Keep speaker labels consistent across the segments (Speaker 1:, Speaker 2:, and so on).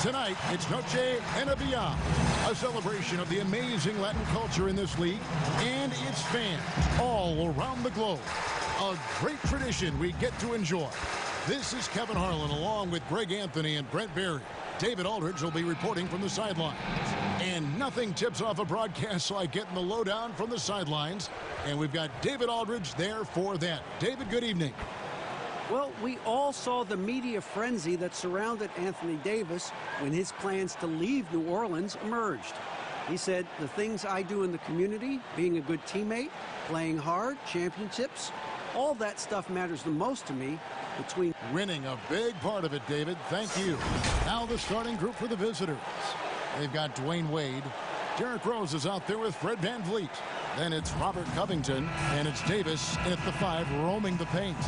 Speaker 1: Tonight, it's Noche Enabia, a celebration of the amazing Latin culture in this league and its fans all around the globe. A great tradition we get to enjoy. This is Kevin Harlan along with Greg Anthony and Brent Barry. David Aldridge will be reporting from the sidelines. And nothing tips off a broadcast like getting the lowdown from the sidelines. And we've got David Aldridge there for that. David, good evening.
Speaker 2: Well, we all saw the media frenzy that surrounded Anthony Davis when his plans to leave New Orleans emerged. He said, the things I do in the community, being a good teammate, playing hard, championships, all that stuff matters the most to me. Between
Speaker 1: winning a big part of it, David. Thank you. Now the starting group for the visitors. They've got Dwayne Wade. Derrick Rose is out there with Fred VanVleet. Then it's Robert Covington, and it's Davis at the 5 roaming the paint.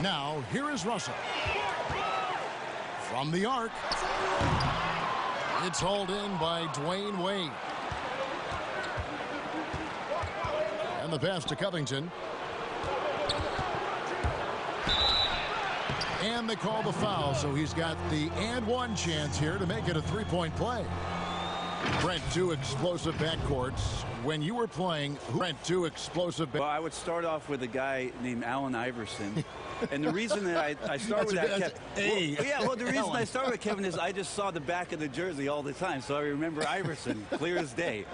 Speaker 1: Now, here is Russell. From the arc. It's hauled in by Dwayne Wade. And the pass to Covington. And they call the foul, so he's got the and one chance here to make it a three-point play. Brent, 2 explosive backcourts. When you were playing, Brent, 2 explosive backcourts.
Speaker 3: Well, I would start off with a guy named Allen Iverson. And the reason that I start with that, the reason I start with Kevin is I just saw the back of the jersey all the time, so I remember Iverson clear as day.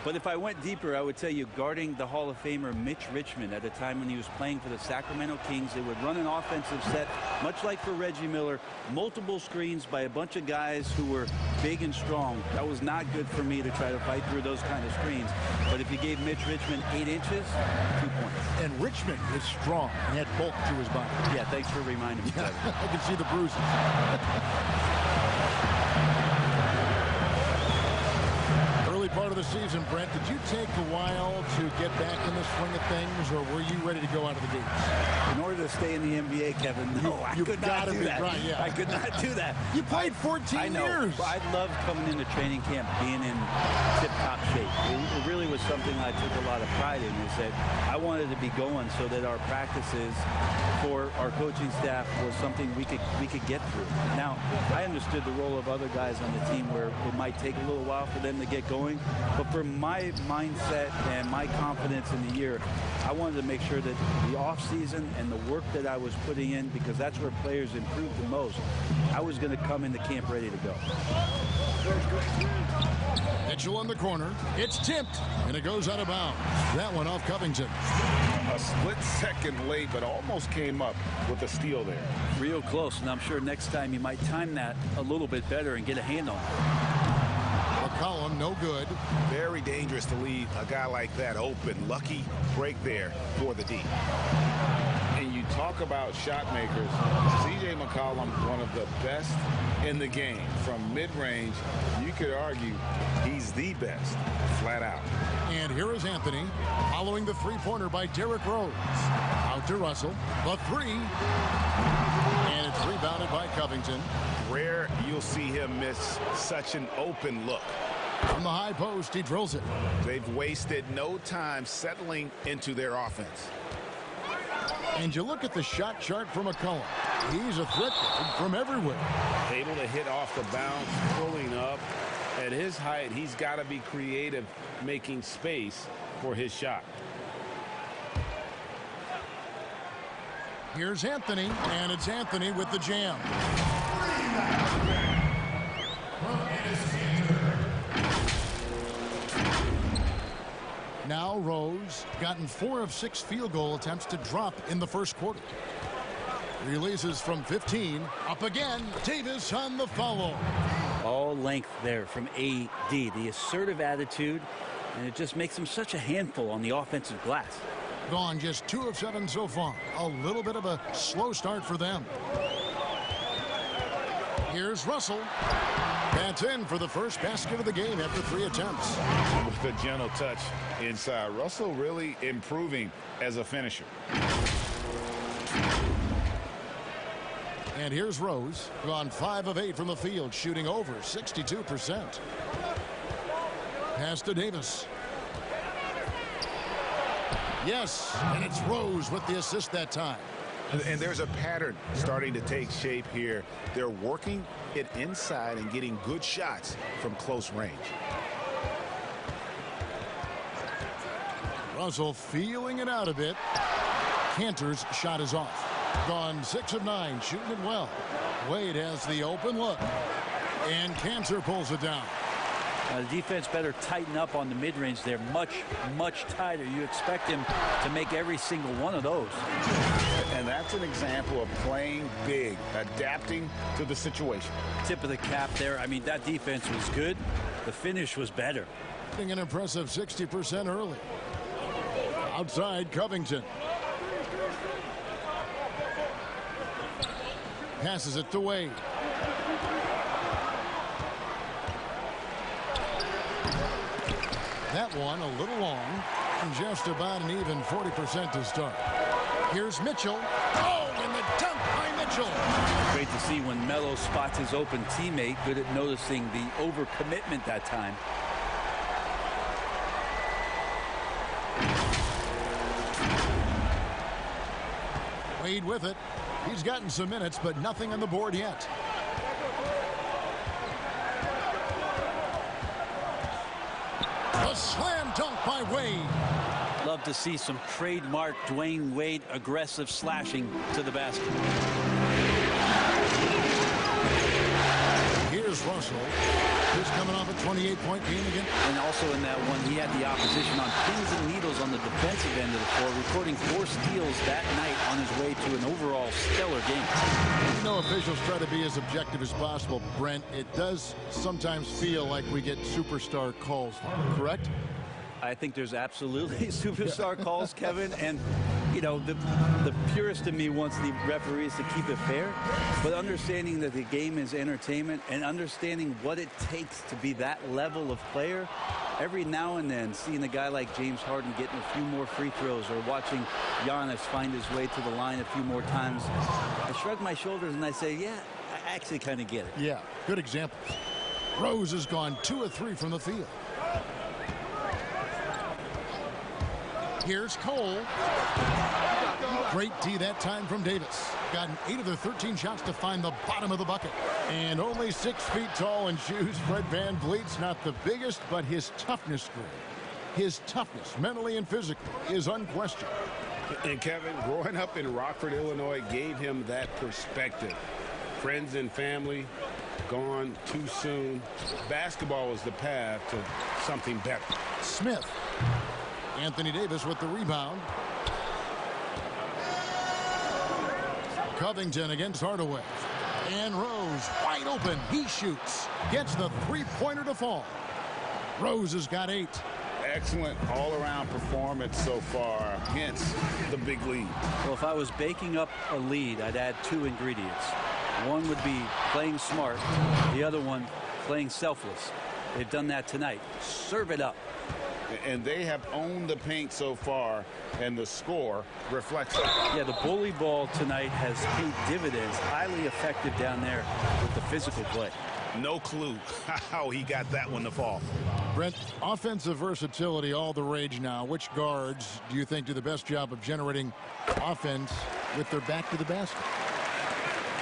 Speaker 3: But if I went deeper, I would tell you guarding the Hall of Famer Mitch Richmond at a time when he was playing for the Sacramento Kings, they would run an offensive set, much like for Reggie Miller, multiple screens by a bunch of guys who were big and strong. That was not good for me to try to fight through those kind of screens. But if you gave Mitch Richmond 8 inches, 2 points.
Speaker 1: And Richmond is strong. He had bulk to his body.
Speaker 3: Yeah, thanks for reminding me.
Speaker 1: I can see the bruises. Part of the season, Brent, did you take a while to get back in the swing of things, or were you ready to go out of the gates?
Speaker 3: In order to stay in the NBA, Kevin, no, I could not do that.
Speaker 1: Right, yeah.
Speaker 3: I could not do that.
Speaker 1: You played 14 years.
Speaker 3: I loved coming into training camp, being in tip-top shape. It really was something I took a lot of pride in, is that I wanted to be going so that our practices for our coaching staff was something we could get through. Now, I understood the role of other guys on the team where it might take a little while for them to get going. But for my mindset and my confidence in the year, I wanted to make sure that the offseason and the work that I was putting in, because that's where players improve the most, I was going to come into camp ready to go.
Speaker 1: Mitchell in the corner. It's tipped, and it goes out of bounds. That one off Covington.
Speaker 4: A split second late, but almost came up with a steal there.
Speaker 3: Real close, and I'm sure next time you might time that a little bit better and get a hand on it.
Speaker 1: McCollum, no good.
Speaker 4: Very dangerous to leave a guy like that open. Lucky break there for the D. And you talk about shot makers. C.J. McCollum, one of the best in the game. From mid-range, you could argue he's the best, flat out.
Speaker 1: And here is Anthony, following the three-pointer by Derrick Rose. Out to Russell, the 3. And it's rebounded by Covington.
Speaker 4: Rare you'll see him miss such an open look.
Speaker 1: From the high post, he drills it.
Speaker 4: They've wasted no time settling into their offense.
Speaker 1: And you look at the shot chart from McCollum. He's a threat from everywhere.
Speaker 4: Able to hit off the bounce, pulling up. At his height, he's got to be creative, making space for his shot.
Speaker 1: Here's Anthony, and it's Anthony with the jam. Now Rose, gotten 4 of 6 field goal attempts to drop in the first quarter. Releases from 15, up again, Davis on the follow.
Speaker 3: All length there from AD, the assertive attitude, and it just makes him such a handful on the offensive glass.
Speaker 1: Gone just 2 of 7 so far. A little bit of a slow start for them. Here's Russell. That's in for the first basket of the game after 3 attempts.
Speaker 4: With a gentle touch inside. Russell really improving as a finisher.
Speaker 1: And here's Rose, gone 5 of 8 from the field, shooting over 62%. Pass to Davis. Yes, and it's Rose with the assist that time.
Speaker 4: And there's a pattern starting to take shape here. They're working it inside and getting good shots from close range.
Speaker 1: Russell feeling it out a bit. Cantor's shot is off. Gone 6 of 9, shooting it well. Wade has the open look. And Cantor pulls it down.
Speaker 3: The defense better tighten up on the mid-range. They're much, much tighter. You expect him to make every single one of those.
Speaker 4: And that's an example of playing big, adapting to the situation.
Speaker 3: Tip of the cap there. I mean, that defense was good. The finish was better.
Speaker 1: An impressive 60% early. Outside, Covington. Passes it to Wade. That one a little long. And just about an even 40% to start. Here's Mitchell. Oh, and the dunk by Mitchell.
Speaker 3: Great to see when Melo spots his open teammate. Good at noticing the overcommitment that time.
Speaker 1: Wade with it. He's gotten some minutes, but nothing on the board yet. A slam dunk by Wade.
Speaker 3: Love to see some trademark Dwayne Wade aggressive slashing to the basket.
Speaker 1: Here's Russell. He's coming off a 28-point game again.
Speaker 3: And also in that one, he had the opposition on pins and needles on the defensive end of the floor, recording 4 steals that night on his way to an overall stellar game.
Speaker 1: You know, officials try to be as objective as possible, Brent. It does sometimes feel like we get superstar calls, correct?
Speaker 3: I think there's absolutely superstar calls, Kevin, and you know, the purist in me wants the referees to keep it fair, but understanding that the game is entertainment and understanding what it takes to be that level of player, every now and then seeing a guy like James Harden getting a few more free throws or watching Giannis find his way to the line a few more times, I shrug my shoulders and I say, yeah, I actually kind of get it.
Speaker 1: Yeah, good example. Rose has gone 2 of 3 from the field. Here's Cole. Great D that time from Davis. Gotten 8 of the 13 shots to find the bottom of the bucket. And only 6 feet tall in shoes. Fred VanVleet's not the biggest, but his toughness, his toughness, mentally and physically, is unquestioned.
Speaker 5: And Kevin, growing up in Rockford, Illinois, gave him that perspective. Friends and family gone too soon. Basketball was the path to something better.
Speaker 1: Smith. Anthony Davis with the rebound. Covington against Hardaway. And Rose wide open. He shoots. Gets the three-pointer to fall. Rose has got 8.
Speaker 4: Excellent all-around performance so far against the big lead.
Speaker 3: Well, if I was baking up a lead, I'd add 2 ingredients. One would be playing smart. The other one, playing selfless. They've done that tonight. Serve it up.
Speaker 4: And they have owned the paint so far, and the score reflects that.
Speaker 3: Yeah, the bully ball tonight has paid dividends. Highly effective down there with the physical play.
Speaker 4: No clue how he got that one to fall.
Speaker 1: Brent, offensive versatility, all the rage now. Which guards do you think do the best job of generating offense with their back to the basket?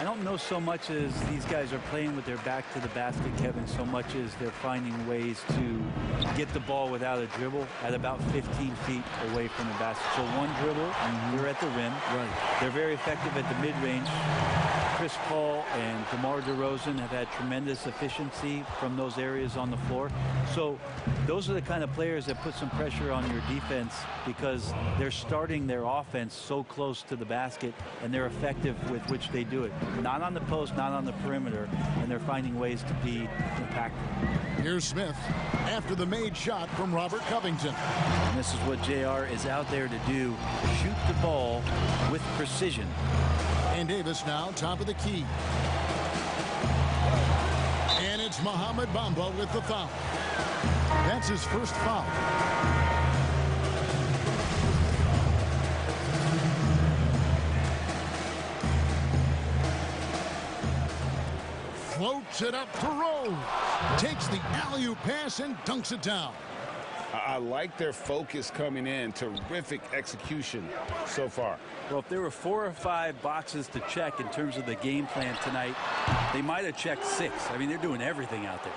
Speaker 3: I don't know so much as these guys are playing with their back to the basket, Kevin, so much as they're finding ways to get the ball without a dribble at about 15 feet away from the basket. So one dribble, they're at the rim.
Speaker 2: Right.
Speaker 3: They're very effective at the mid-range. Chris Paul and DeMar DeRozan have had tremendous efficiency from those areas on the floor. So those are the kind of players that put some pressure on your defense because they're starting their offense so close to the basket, and they're effective with which they do it. Not on the post, not on the perimeter, and they're finding ways to be impactful.
Speaker 1: Here's Smith after the made shot from Robert Covington.
Speaker 3: And this is what JR is out there to do, shoot the ball with precision.
Speaker 1: And Davis now top of the key. And it's Mohamed Bamba with the foul. That's his first foul. Floats it up to Rose. Takes the alley-oop pass and dunks it down.
Speaker 5: I like their focus coming in. Terrific execution so far.
Speaker 3: Well, if there were 4 or 5 boxes to check in terms of the game plan tonight, they might have checked 6. I mean, they're doing everything out there.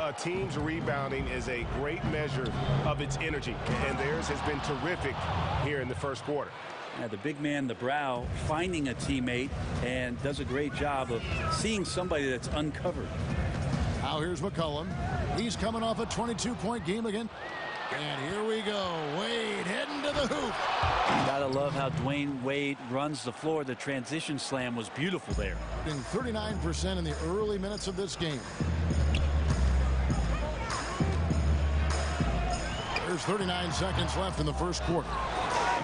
Speaker 6: A team's rebounding is a great measure of its energy, and theirs has been terrific here in the first quarter.
Speaker 3: Yeah, the big man, the Brow, finding a teammate and does a great job of seeing somebody that's uncovered.
Speaker 1: Now here's McCollum. He's coming off a 22-point game again. And here we go. Wade heading to the hoop.
Speaker 3: Gotta love how Dwayne Wade runs the floor. The transition slam was beautiful there.
Speaker 1: In 39% in the early minutes of this game. There's 39 seconds left in the first quarter.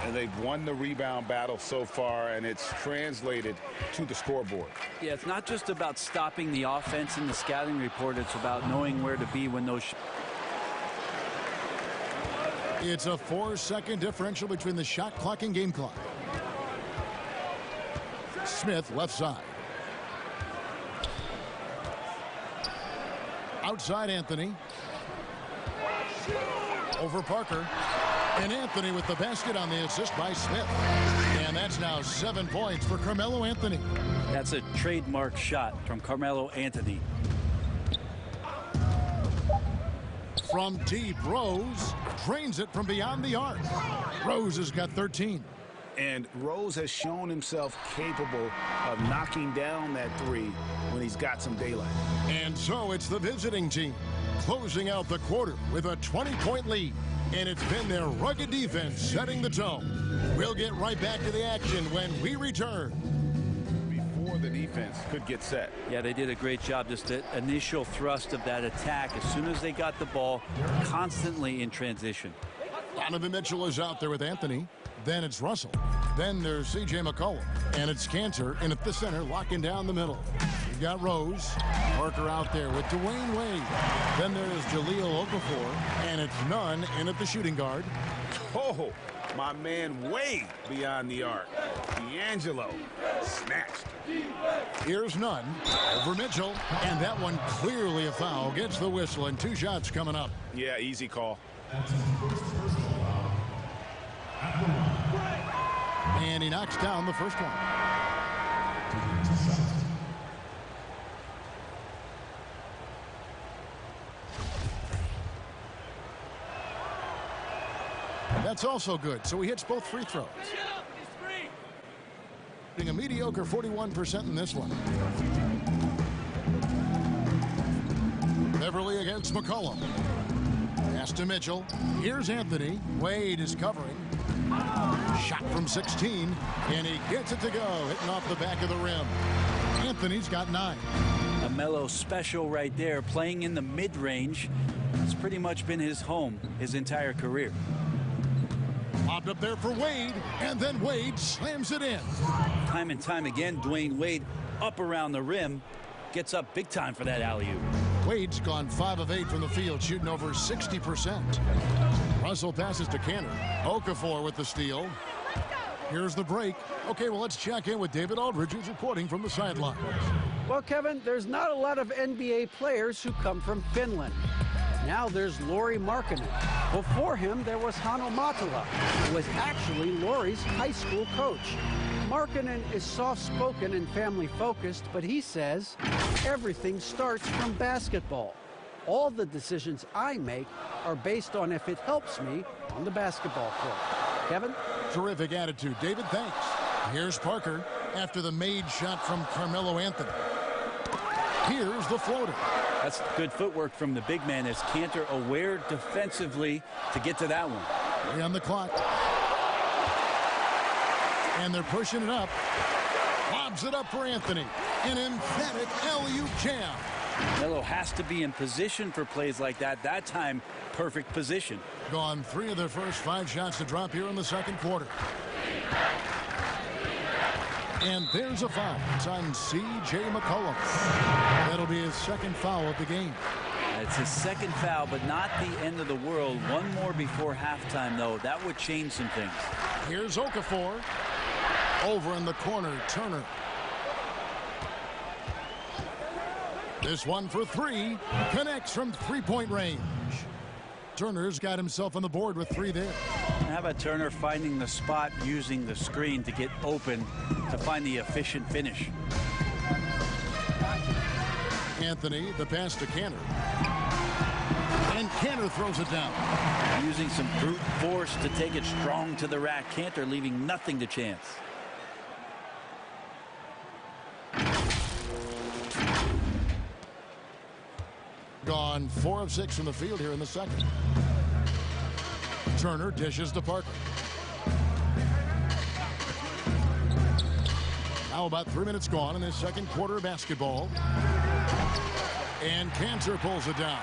Speaker 5: And they've won the rebound battle so far, and it's translated to the scoreboard.
Speaker 3: Yeah, it's not just about stopping the offense in the scouting report. It's about knowing where to be when those...
Speaker 1: It's a 4-second differential between the shot clock and game clock. Smith, left side. Outside Anthony. Over Parker. And Anthony with the basket on the assist by Smith. And that's now 7 points for Carmelo Anthony.
Speaker 3: That's a trademark shot from Carmelo Anthony.
Speaker 1: From deep, Rose drains it from beyond the arc. Rose has got 13.
Speaker 5: And Rose has shown himself capable of knocking down that three when he's got some daylight.
Speaker 1: And so it's the visiting team closing out the quarter with a 20-point lead. And it's been their rugged defense setting the tone. We'll get right back to the action when we return.
Speaker 5: Before the defense could get set.
Speaker 3: Yeah, they did a great job. Just the initial thrust of that attack. As soon as they got the ball, constantly in transition.
Speaker 1: Donovan Mitchell is out there with Anthony. Then it's Russell. Then there's C.J. McCollum. And it's Cantor in at the center, locking down the middle. You've got Rose. Parker out there with Dwayne Wade. Then there's Jahlil Okafor. And it's Nunn in at the shooting guard.
Speaker 5: Oh, my man Wade beyond the arc. D'Angelo snatched.
Speaker 1: Here's Nunn over Mitchell. And that one clearly a foul. Gets the whistle and 2 shots coming up.
Speaker 5: Yeah, easy call.
Speaker 1: And he knocks down the first one. That's also good. So he hits both free throws. Being a mediocre 41% in this one. Beverly against McCollum. Pass to Mitchell. Here's Anthony. Wade is covering. Shot from 16, and he gets it to go, hitting off the back of the rim. Anthony's got 9.
Speaker 3: A Melo special right there, playing in the mid-range. It's pretty much been his home his entire career.
Speaker 1: Lobbed up there for Wade, and then Wade slams it in.
Speaker 3: Time and time again, Dwayne Wade up around the rim, gets up big time for that alley-oop.
Speaker 1: Wade's gone 5 of 8 from the field, shooting over 60%. Russell passes to Cantor. Okafor with the steal. Here's the break. Okay, well, let's check in with David Aldridge, who's reporting from the sideline.
Speaker 2: Well, Kevin, there's not a lot of NBA players who come from Finland. Now there's Lauri Markkanen. Before him, there was Hanno Matala, who was actually Lauri's high school coach. Markkanen is soft-spoken and family-focused, but he says everything starts from basketball. All the decisions I make are based on if it helps me on the basketball court. Kevin?
Speaker 1: Terrific attitude. David, thanks. Here's Parker after the made shot from Carmelo Anthony. Here's the floater.
Speaker 3: That's good footwork from the big man as Cantor aware defensively to get to that one.
Speaker 1: 3 on the clock. And they're pushing it up. Lobs it up for Anthony. An emphatic alley-oop jam.
Speaker 3: Melo has to be in position for plays like that. That time, perfect position.
Speaker 1: Gone 3 of their first 5 shots to drop here in the second quarter. And there's a foul. It's on C.J. McCollum. That'll be his second foul of the game.
Speaker 3: It's his second foul, but not the end of the world. One more before halftime, though. That would change some things.
Speaker 1: Here's Okafor. Over in the corner, Turner. This one for 3. Connects from 3-point range. Turner's got himself on the board with 3 there.
Speaker 3: How about Turner finding the spot using the screen to get open to find the efficient finish?
Speaker 1: Anthony, the pass to Cantor. And Cantor throws it down.
Speaker 3: Using some brute force to take it strong to the rack. Cantor leaving nothing to chance.
Speaker 1: Gone 4 of 6 from the field here in the second. Turner dishes to Parker. Now about 3 minutes gone in this second quarter of basketball. And Cantor pulls it down.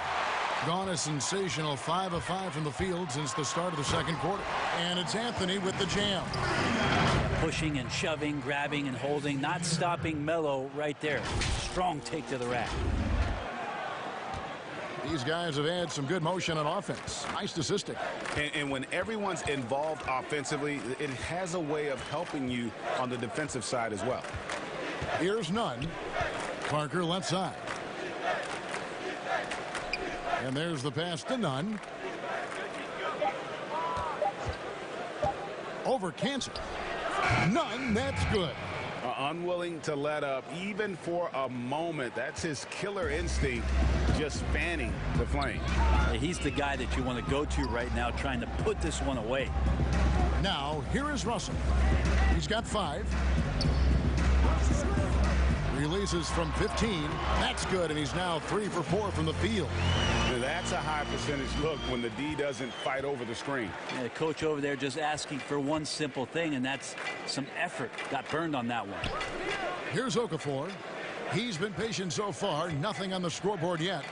Speaker 1: Gone a sensational 5 of 5 from the field since the start of the second quarter. And it's Anthony with the jam.
Speaker 3: Pushing and shoving, grabbing and holding, not stopping Melo right there. Strong take to the rack.
Speaker 1: These guys have had some good motion on offense. Nice statistic.
Speaker 5: And when everyone's involved offensively, it has a way of helping you on the defensive side as well.
Speaker 1: Here's Nunn. Parker left side. And there's the pass to Nunn. Over Cantor. Nunn, that's good.
Speaker 5: Unwilling to let up even for a moment. That's his killer instinct, just fanning the flame.
Speaker 3: He's the guy that you want to go to right now, trying to put this one away.
Speaker 1: Now here is Russell. He's got 5. Releases from 15. That's good, and he's now 3 for 4 from the field.
Speaker 5: That's a high percentage look when the D doesn't fight over the screen.
Speaker 3: Yeah, the coach over there just asking for one simple thing, and that's some effort. Got burned on that one.
Speaker 1: Here's Okafor. He's been patient so far. Nothing on the scoreboard yet.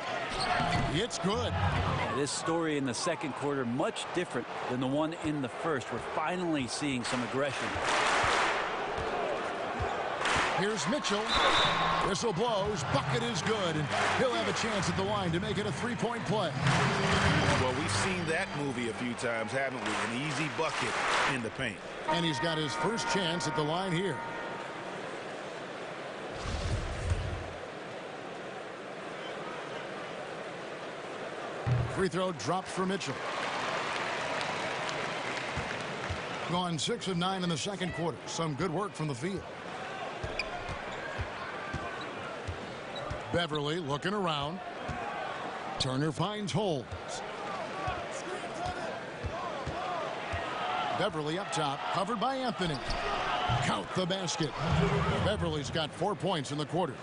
Speaker 1: It's good.
Speaker 3: Yeah, this story in the second quarter much different than the one in the first. We're finally seeing some aggression.
Speaker 1: Here's Mitchell. Whistle blows. Bucket is good, and he'll have a chance at the line to make it a 3-point play.
Speaker 5: Well, we've seen that movie a few times, haven't we? An easy bucket in the paint.
Speaker 1: And he's got his first chance at the line here. Free throw dropped for Mitchell. Gone 6 of 9 in the second quarter. Some good work from the field. Beverly looking around. Turner finds Holmes. Beverly up top, covered by Anthony. Count the basket. Beverly's got 4 points in the quarter.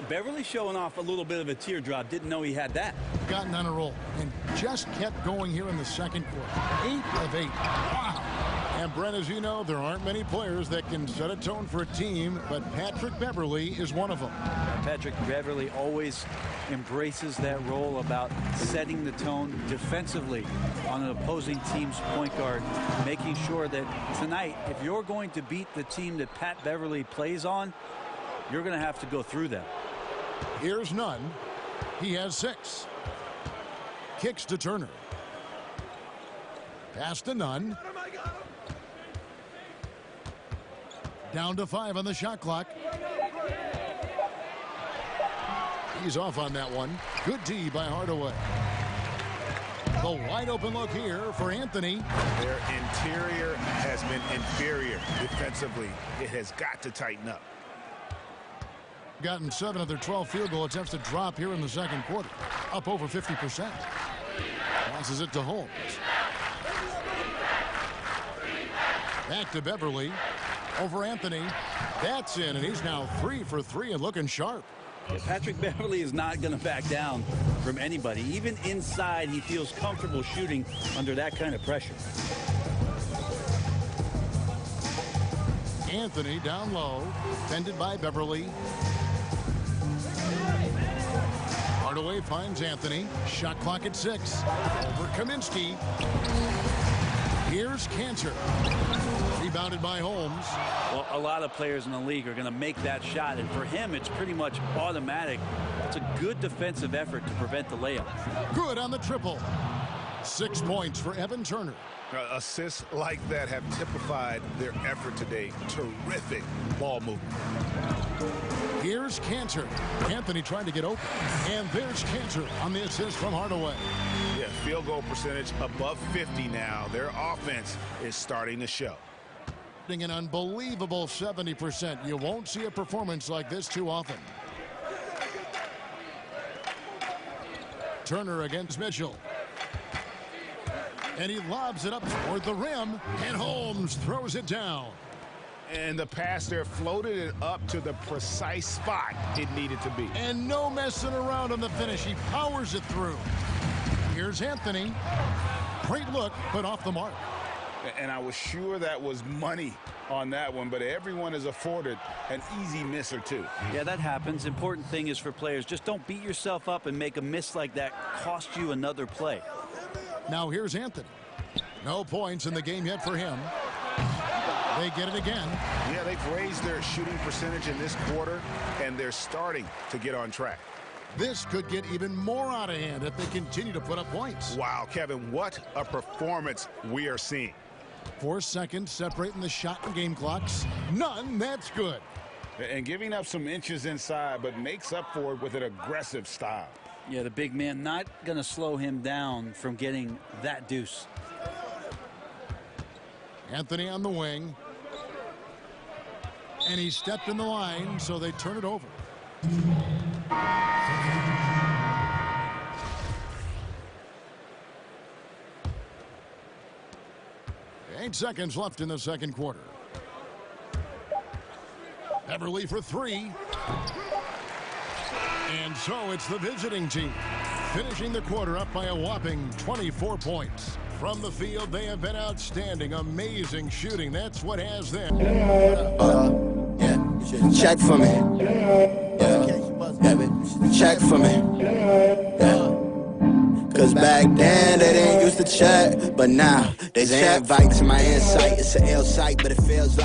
Speaker 3: Beverly showing off a little bit of a teardrop. Didn't know he had that.
Speaker 1: Gotten on a roll and just kept going here in the second quarter. 8 of 8. Wow. And Brent, as you know, there aren't many players that can set a tone for a team, but Patrick Beverly is one of them.
Speaker 3: Patrick Beverly always embraces that role about setting the tone defensively on an opposing team's point guard, making sure that tonight, if you're going to beat the team that Pat Beverly plays on, you're going to have to go through them.
Speaker 1: Here's Nunn. He has 6. Kicks to Turner. Pass to Nunn. Down to 5 on the shot clock. He's off on that one. Good D by Hardaway. The wide open look here for Anthony.
Speaker 5: Their interior has been inferior defensively. It has got to tighten up.
Speaker 1: Gotten 7 of their 12 field goal attempts to drop here in the second quarter. Up over 50%. Passes it to Holmes. Back to Beverly. Over Anthony. That's in, and he's now 3 for 3 and looking sharp.
Speaker 3: Yeah, Patrick Beverly is not going to back down from anybody. Even inside, he feels comfortable shooting under that kind of pressure.
Speaker 1: Anthony down low. Fended by Beverly. Hardaway finds Anthony. Shot clock at 6. Over Kaminsky. Here's Cantor. Rebounded by Holmes.
Speaker 3: Well, a lot of players in the league are going to make that shot, and for him, it's pretty much automatic. It's a good defensive effort to prevent the layup.
Speaker 1: Good on the triple. 6 points for Evan Turner.
Speaker 5: Assists like that have typified their effort today. Terrific ball movement.
Speaker 1: Here's Cantor. Anthony trying to get open. And there's Cantor on the assist from Hardaway.
Speaker 5: Yeah, field goal percentage above 50 now. Their offense is starting to show.
Speaker 1: An unbelievable 70%. You won't see a performance like this too often. Turner against Mitchell. And he lobs it up toward the rim, and Holmes throws it down.
Speaker 5: And the pass there floated it up to the precise spot it needed to be.
Speaker 1: And no messing around on the finish. He powers it through. Here's Anthony. Great look, but off the mark.
Speaker 5: And I was sure that was money on that one, but everyone is afforded an easy miss or two.
Speaker 3: Yeah, that happens. Important thing is for players, just don't beat yourself up and make a miss like that cost you another play.
Speaker 1: Now here's Anthony. No points in the game yet for him. They get it again.
Speaker 5: Yeah, they've raised their shooting percentage in this quarter, and they're starting to get on track.
Speaker 1: This could get even more out of hand if they continue to put up points.
Speaker 5: Wow, Kevin, what a performance we are seeing.
Speaker 1: 4 seconds separating the shot and game clocks. None, that's good.
Speaker 5: And giving up some inches inside, but makes up for it with an aggressive style.
Speaker 3: Yeah, the big man not going to slow him down from getting that deuce.
Speaker 1: Anthony on the wing. And he stepped in the line, so they turn it over. 8 seconds left in the second quarter. Beverly for 3. And so it's the visiting team, finishing the quarter up by a whopping 24 points. From the field, they have been outstanding, amazing shooting. That's what has them.
Speaker 7: Check for me. Check for me. Cause back then they didn't used to check, but now they invite to my insight. It's an L site, but it feels like